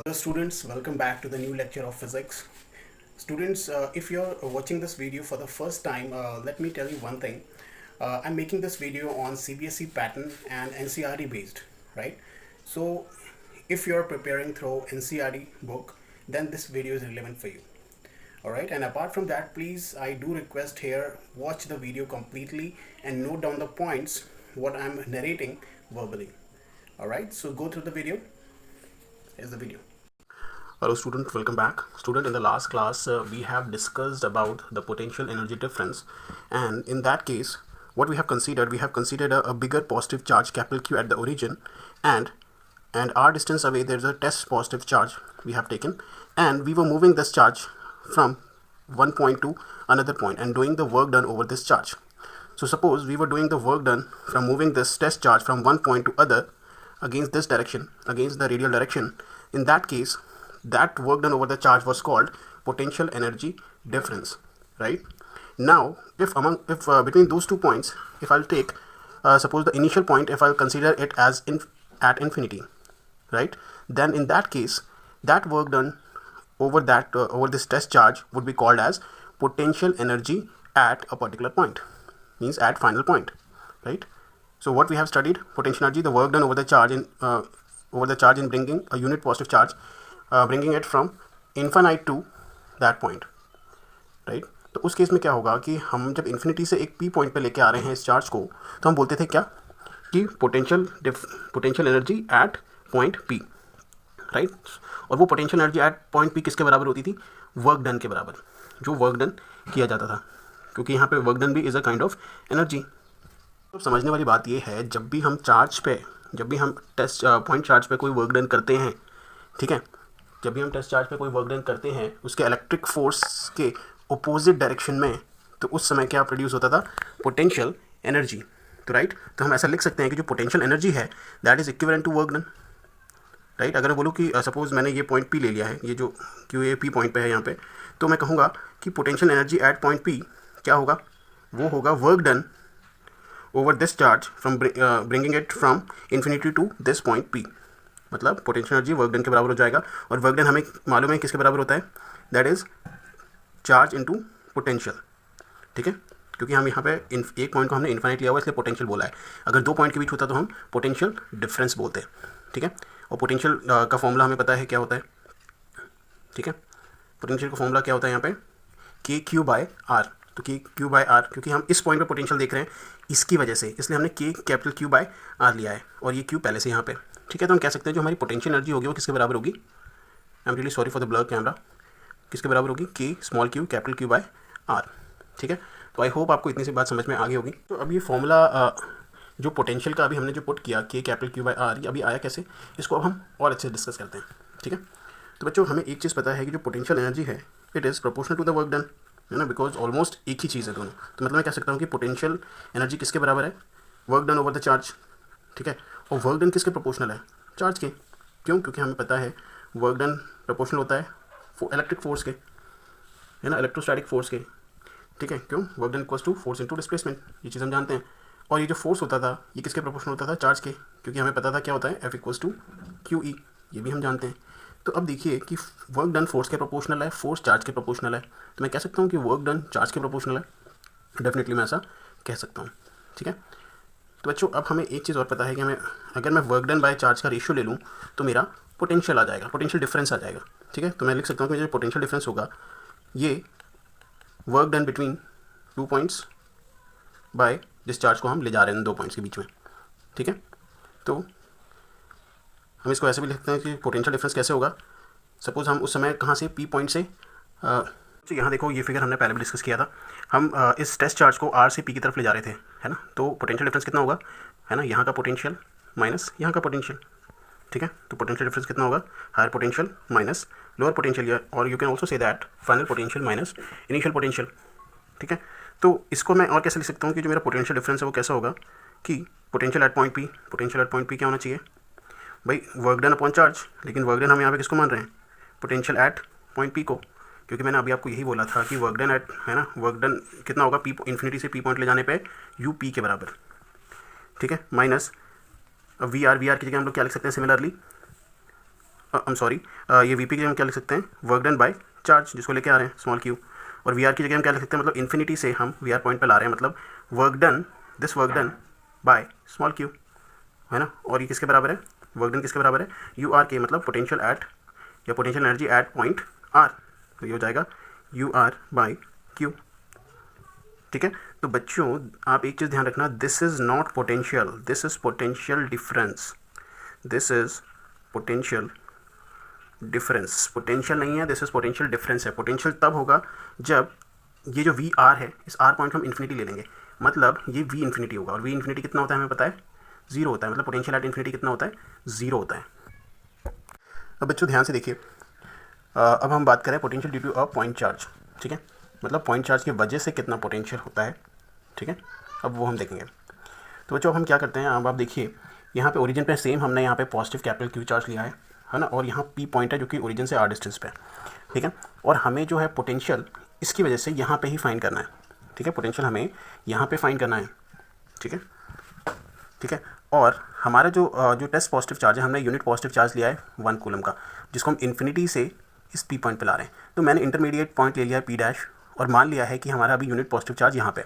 Hello students, welcome back to the new lecture of physics. Students, if you're watching this video for the first time, let me tell you one thing. I'm making this video on CBSE pattern and NCERT based, right? So if you're preparing through NCERT book, then this video is relevant for you. Alright, and apart from that, please, I do request here, watch the video completely and note down the points what I'm narrating verbally. Alright, so go through the video. Here's the video. Hello student, welcome back. Student, in the last class we have discussed about the potential energy difference, and in that case what we have considered a bigger positive charge capital Q at the origin, and r distance away there's a test positive charge we have taken, and we were moving this charge from one point to another point and doing the work done over this charge. So suppose we were doing the work done from moving this test charge from one point to other against this direction, against the radial direction. In that case, that work done over the charge was called potential energy difference, right? Now if between those 2 points, if I'll take suppose the initial point, if I'll consider it as at infinity, right, then in that case that work done over that over this test charge would be called as potential energy at a particular point, means at final point, right? So what we have studied, potential energy, the work done over the charge in bringing a unit positive charge, bringing it from infinite to that point, right? तो उस case में क्या होगा कि हम जब infinity से एक पी पॉइंट पे लेके आ रहे हैं इस चार्ज को, तो हम बोलते थे क्या कि potential energy at point P, right? और वो potential energy at point P किसके बराबर होती थी? वर्क डन के बराबर, जो वर्क डन किया जाता था, क्योंकि यहाँ पे वर्क डन भी is a kind of energy. तो समझने वाली बात ये है, जब भी हम टेस्ट पॉइंट चार्ज पे कोई वर्क डन करते हैं, ठीक है, जब भी हम टेस्ट चार्ज पे कोई वर्क डन करते हैं उसके इलेक्ट्रिक फोर्स के अपोजिट डायरेक्शन में, तो उस समय क्या प्रोड्यूस होता था? Potential energy. तो राइट, तो हम ऐसा लिख सकते हैं कि जो पोटेंशियल एनर्जी है that is equivalent to work done, right? अगर मैं बोलूँ कि सपोज मैंने ये पॉइंट पी ले लिया है, ये जो क्यू ए पी पॉइंट पे है यहाँ पे, तो मैं कहूँगा कि potential energy at point P क्या होगा? वो होगा work done over this charge from bringing it from infinity to this point P. मतलब पोटेंशियल एनर्जी वर्क डन के बराबर हो जाएगा, और वर्क डन हमें मालूम है किसके बराबर होता है? That is charge into potential, ठीक है? क्योंकि हम यहाँ पे एक पॉइंट को हमने इन्फिनिट लिया हुआ, इसलिए पोटेंशियल बोला है। अगर दो पॉइंट के बीच होता तो हम पोटेंशियल डिफरेंस बोलते हैं, ठीक है? और पोटेंशियल का फॉर्मूला हमें पता है क्या होता है, ठीक है? पोटेंशियल का फॉर्मूला क्या होता है यहाँ पे? के क्यू बाय आर। तो के क्यू बाय आर, क्योंकि हम इस पॉइंट पे पोटेंशियल देख रहे हैं इसकी वजह से, इसलिए हमने के कैपिटल क्यू बाय आर लिया है, और ये क्यू पहले से यहाँ पे, ठीक है? तो हम कह सकते हैं जो हमारी पोटेंशियल एनर्जी होगी वो किसके बराबर होगी? I am really sorry for the blur camera. किसके बराबर होगी? K small q capital Q by r, ठीक है? तो आई होप आपको इतनी सी बात समझ में आ गई होगी। तो अब ये फॉर्मूला जो पोटेंशियल का अभी हमने जो पुट किया, के कैपिटल क्यू बाय आर, ये अभी आया कैसे, इसको अब हम और अच्छे से डिस्कस करते हैं, ठीक है? तो बच्चों, हमें एक चीज़ पता है कि जो पोटेंशियल एनर्जी है it is proportional to the work done, है ना, बिकॉज ऑलमोस्ट एक ही चीज़ है दोनों। तो मतलब मैं कह सकता हूँ कि पोटेंशियल एनर्जी किसके बराबर है? Work done over the charge, ठीक है? और वर्क डन किसके प्रोपोर्शनल है? चार्ज के। क्यों? क्योंकि हमें पता है वर्क डन प्रोपोर्शनल होता है इलेक्ट्रिक फोर्स के, है ना, इलेक्ट्रोस्टैटिक फोर्स के, ठीक है? क्यों? Work done equals to force into displacement, ये चीज़ हम जानते हैं। और ये जो फोर्स होता था ये किसके प्रोपोर्शनल होता था? चार्ज के, क्योंकि हमें पता था क्या होता है F equals to q E, ये भी हम जानते हैं। तो अब देखिए कि वर्क डन फोर्स के प्रोपोर्शनल है, फोर्स चार्ज के प्रोपोर्शनल है, तो मैं कह सकता हूँ कि वर्क डन चार्ज के प्रोपोर्शनल है। डेफिनेटली मैं ऐसा कह सकता हूँ, ठीक है? तो बच्चों, अब हमें एक चीज़ और पता है कि अगर मैं वर्क डन बाय चार्ज का रेशियो ले लूँ तो मेरा पोटेंशियल आ जाएगा, पोटेंशियल डिफरेंस आ जाएगा, ठीक है? तो मैं लिख सकता हूँ कि जो पोटेंशियल डिफरेंस होगा ये work done between 2 points by जिस चार्ज को हम ले जा रहे हैं 2 पॉइंट्स के बीच में, ठीक है? तो हम इसको ऐसे भी लिखते हैं कि पोटेंशियल डिफरेंस कैसे होगा। सपोज हम उस समय कहाँ से, पी पॉइंट से, तो यहाँ देखो ये फिगर हमने पहले भी डिस्कस किया था। हम इस टेस्ट चार्ज को आर से पी की तरफ ले जा रहे थे, है ना? तो पोटेंशियल डिफरेंस कितना होगा, है ना, यहाँ का पोटेंशियल माइनस यहाँ का पोटेंशियल, ठीक है? तो पोटेंशियल डिफरेंस कितना होगा? Higher potential minus lower potential, और you can also say that final potential minus initial potential, ठीक है? तो इसको मैं और कैसे लिख सकता हूँ कि जो मेरा पोटेंशियल डिफरेंस है वो कैसा होगा कि पोटेंशियल एट पॉइंट पी क्या होना चाहिए भाई? Work done upon charge. लेकिन वर्क डन हम यहाँ पे किसको मान रहे हैं? पोटेंशियल एट पॉइंट पी को, क्योंकि मैंने अभी आपको यही बोला था कि वर्क डन एट, है ना, वर्क डन कितना होगा? पी इन्फिनिटी से पी पॉइंट ले जाने पे यू पी के बराबर, ठीक है? माइनस वी आर की जगह हम लोग क्या लिख सकते हैं सिमिलरली? I'm सॉरी, ये वी पी की जगह हम क्या लिख सकते हैं, वर्क डन बाय चार्ज, जिसको लेके आ रहे हैं स्मॉल क्यू, और वी आर की जगह हम क्या लिख सकते हैं, मतलब इन्फिनिटी से हम वी आर पॉइंट पर ला रहे हैं, मतलब work done, this work done by small Q, है ना। और ये किसके बराबर है, वर्क डन किसके बराबर है, यू आर के, मतलब पोटेंशियल एट या potential energy at point R, तो ये हो जाएगा यू आर बाई क्यू। ठीक है, तो बच्चों आप एक चीज़ ध्यान रखना, this is not potential, this is potential difference, this is potential difference, potential नहीं है, दिस इज़ पोटेंशियल डिफरेंस है। पोटेंशियल तब होगा जब ये जो वी आर है, इस आर पॉइंट हम इन्फिनिटी ले लेंगे, मतलब ये वी इन्फिनिटी होगा, और वी इन्फिनिटी कितना होता है हमें पता है, जीरो होता है, मतलब पोटेंशियल एट इन्फिनिटी कितना होता है, जीरो होता है। अब बच्चों ध्यान से देखिए, अब हम बात करें potential due to a point charge. ठीक है, मतलब पॉइंट चार्ज की वजह से कितना पोटेंशियल होता है। ठीक है, अब वो हम देखेंगे। तो बच्चों हम क्या करते हैं, अब आप देखिए यहाँ पे ओरिजिन पे सेम हमने यहाँ पे पॉजिटिव कैपिटल क्यू चार्ज लिया है ना, और यहाँ पी पॉइंट है जो कि ओरिजिन से आर डिस्टेंस पे है। ठीक है, और हमें जो है पोटेंशियल इसकी वजह से यहाँ पे ही फाइंड करना है। ठीक है, पोटेंशियल हमें यहाँ पे फाइंड करना है। ठीक है, ठीक है, और हमारा जो टेस्ट पॉजिटिव चार्ज है, हमने यूनिट पॉजिटिव चार्ज लिया है 1 कूलम का, जिसको हम इन्फिनिटी से इस पी पॉइंट पे ला रहे हैं। तो मैंने इंटरमीडिएट पॉइंट ले लिया है पी डैश, और मान लिया है कि हमारा अभी यूनिट पॉजिटिव चार्ज यहाँ पे।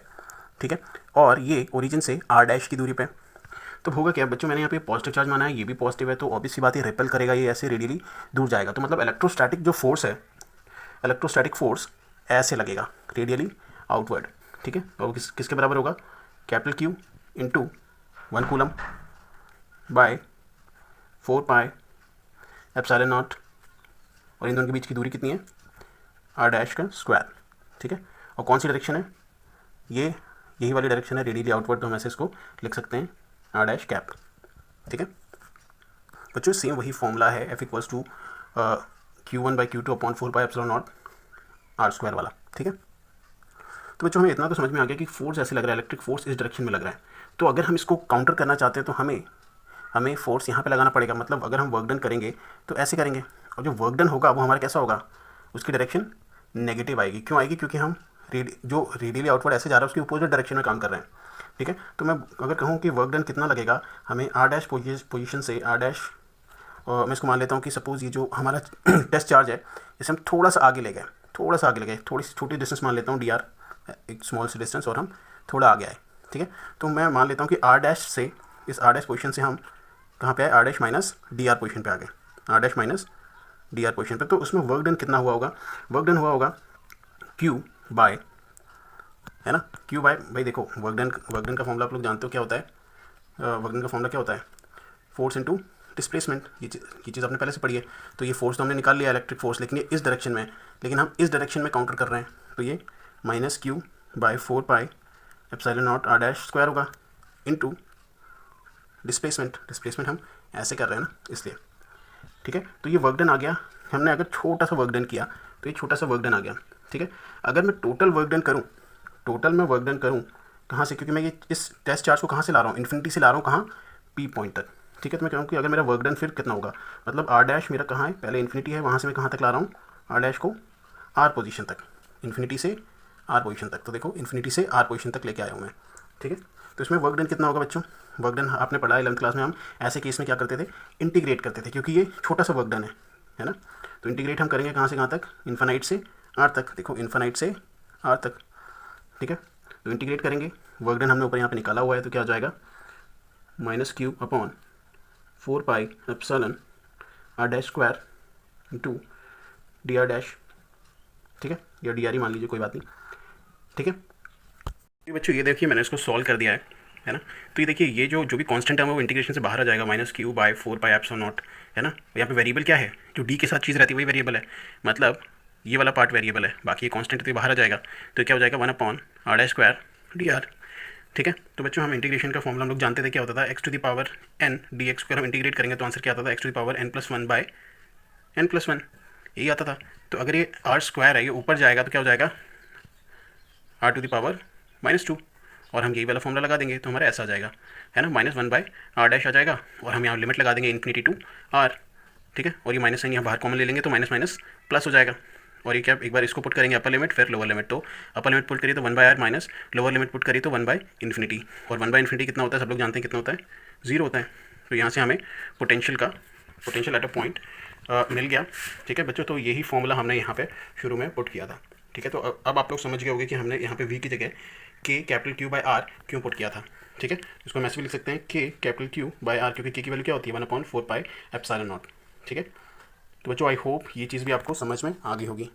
ठीक है, और ये ओरिजिन से आर डैश की दूरी पे। तो होगा क्या बच्चों, मैंने यहाँ पे पॉजिटिव चार्ज माना है, ये भी पॉजिटिव है, तो ऑब्वियस सी बात है रिपेल करेगा, ये ऐसे रेडियली दूर जाएगा। तो मतलब इलेक्ट्रोस्टैटिक जो फोर्स है, इलेक्ट्रोस्टैटिक फोर्स ऐसे लगेगा रेडियली आउटवर्ड। ठीक है, और किसके बराबर होगा, capital Q into 1 coulomb by 4 pi epsilon naught, और इन दोनों के बीच की दूरी कितनी है, आर डैश का स्क्वायर। ठीक है, और कौन सी डायरेक्शन है, ये यही वाली डायरेक्शन है रेडियली आउटवर्ड, तो हम ऐसे इसको लिख सकते हैं आर डैश कैप। ठीक है बच्चों, सेम वही फॉर्मूला है F equals to Q1 by Q2 upon 4 pi epsilon naught r square वाला। ठीक है, तो बच्चों हमें इतना तो समझ में आ गया कि फोर्स ऐसे लग रहा है, इलेक्ट्रिक फोर्स इस डायरेक्शन में लग रहा है। तो अगर हम इसको काउंटर करना चाहते हैं तो हमें फोर्स यहाँ पे लगाना पड़ेगा, मतलब अगर हम वर्क डन करेंगे तो ऐसे करेंगे, और जो वर्क डन होगा वो हमारा कैसा होगा, उसकी डायरेक्शन नेगेटिव आएगी। क्यों आएगी, क्योंकि हम जो रेडियली आउटवर्ड ऐसे जा रहा है उसकी अपोजिट डायरेक्शन में काम कर रहे हैं। ठीक है, तो मैं अगर कहूँ कि वर्क डन कितना लगेगा, हमें आर डैश पोजीशन से आर डैश, और मैं इसको मान लेता हूँ कि सपोज़ ये जो हमारा टेस्ट चार्ज है इसे हम थोड़ा सा आगे ले गए, थोड़ी सी छोटी डिस्टेंस मान लेता हूँ डी आर, एक स्मॉल सी डिस्टेंस, और हम थोड़ा आगे आए। ठीक है, तो मैं मान लेता हूँ कि आर डैश से, इस आर डैश पोजीशन से हम कहाँ पे आए, r dash minus d r position पे आ गए, r dash minus d r position पे। तो उसमें वर्क डन कितना हुआ होगा, वर्क डन हुआ होगा क्यू बाय, है ना, क्यू बाय, भाई देखो वर्क डन का फॉर्मूला आप लोग जानते हो क्या होता है, वर्क डन का फॉर्मूला क्या होता है, फोर्स इनटू डिस्प्लेसमेंट। ये चीज़ आपने पहले से पढ़ी है। तो ये फोर्स तो हमने निकाल लिया इलेक्ट्रिक फोर्स, लेकिन ये इस डायरेक्शन में, लेकिन हम इस डायरेक्शन में काउंटर कर रहे हैं, तो ये minus q by 4 pi epsilon naught r dash square होगा इनटू डिस्प्लेसमेंट हम ऐसे कर रहे हैं ना, इसलिए। ठीक है, तो ये वर्क डन आ गया। हमने अगर छोटा सा वर्क डन किया तो ये छोटा सा वर्क डन आ गया। ठीक है, अगर मैं टोटल वर्क डन करूँ, टोटल मैं वर्क डन करूँ कहाँ से, क्योंकि मैं ये इस टेस्ट चार्ज को कहाँ से ला रहा हूँ, इन्फिनिटी से ला रहा हूँ, कहाँ, पी पॉइंट तक। ठीक है, तो मैं कहूँ कि अगर मेरा वर्क डन फिर कितना होगा, मतलब आर डैश मेरा कहाँ है, पहले इन्फिनिटी है, वहाँ से मैं कहाँ तक ला रहा हूँ, आर डैश को आर पोजीशन तक, इन्फिनिटी से आर पोजीशन तक। तो देखो इन्फिनिटी से आर पोजीशन तक लेके आया हूँ मैं। ठीक है, तो इसमें वर्क डन कितना होगा बच्चों, वर्क डन आपने पढ़ा 11th क्लास में, हम ऐसे केस में क्या करते थे, इंटीग्रेट करते थे, क्योंकि ये छोटा सा वर्क डन है ना। तो इंटीग्रेट हम करेंगे कहाँ से कहाँ तक, इन्फिनाइट से आर तक। देखो इन्फिनाइट से आर तक। ठीक है, तो इंटीग्रेट करेंगे, वर्क डन हमने ऊपर यहाँ पे निकाला हुआ है, तो क्या हो जाएगा, minus q upon 4 pi epsilon r dash square into d r dash. ठीक है, या डी आर ही मान लीजिए, कोई बात नहीं। ठीक है, ये बच्चों ये देखिए मैंने इसको सॉल्व कर दिया है ना। तो ये देखिए ये जो भी कांस्टेंट है वो इंटीग्रेशन से बाहर आ जाएगा, minus q by 4 pi epsilon naught, है ना। यहाँ पे वेरिएबल क्या है, जो डी के साथ चीज़ रहती है वही वेरिएबल है, मतलब ये वाला पार्ट वेरिएबल है, बाकी ये कांस्टेंट तो बाहर आ जाएगा। तो क्या हो जाएगा, 1 upon r dash square d r. ठीक है, तो बच्चों हम इंटीग्रेशन का फॉर्मूला हम लोग जानते थे, क्या होता था, x to the power n d x square. हम इंटीग्रेट करेंगे तो आंसर क्या आता था, x to the power n plus 1 by n plus 1, यही आता था। तो अगर ये आर स्क्वायर है, ये ऊपर जाएगा तो क्या हो जाएगा, आर टू द पावर -2, और हम यही वाला फॉर्मूला लगा देंगे तो हमारा ऐसा आ जाएगा, है ना, -1 बाय आर डैश आ जाएगा, और हम यहाँ लिमिट लगा देंगे इन्फिनिटी टू आर। ठीक है, और ये माइनस साइन यहाँ बाहर कॉमन ले लेंगे तो माइनस माइनस प्लस हो जाएगा। और ये क्या, एक बार इसको पुट करेंगे अपर लिमिट फिर लोअर लिमिट, तो अपर लिमिट पुट करिए तो 1 by r minus, lower limit put करिए तो 1 बाय इन्फिनिटी, और 1 बाय इन्फिनिटी कितना होता है, सब लोग जानते हैं कितना होता है, 0 होता है। तो यहाँ से हमें पोटेंशियल एट अ पॉइंट मिल गया। ठीक है बच्चों, तो यही फॉर्मूला हमने यहाँ पे शुरू में पुट किया था। ठीक है, तो अब आप लोग समझ गए होंगे कि हमने यहाँ पे v की जगह k capital Q by r क्यों पुट किया था। ठीक है, इसको हम ऐसे भी लिख सकते हैं k capital Q by r, क्योंकि k की वैल्यू क्या होती है 1/4 पाई एप्सिलॉन नॉट। ठीक है, तो बच्चों आई होप ये चीज़ भी आपको समझ में आ गई होगी।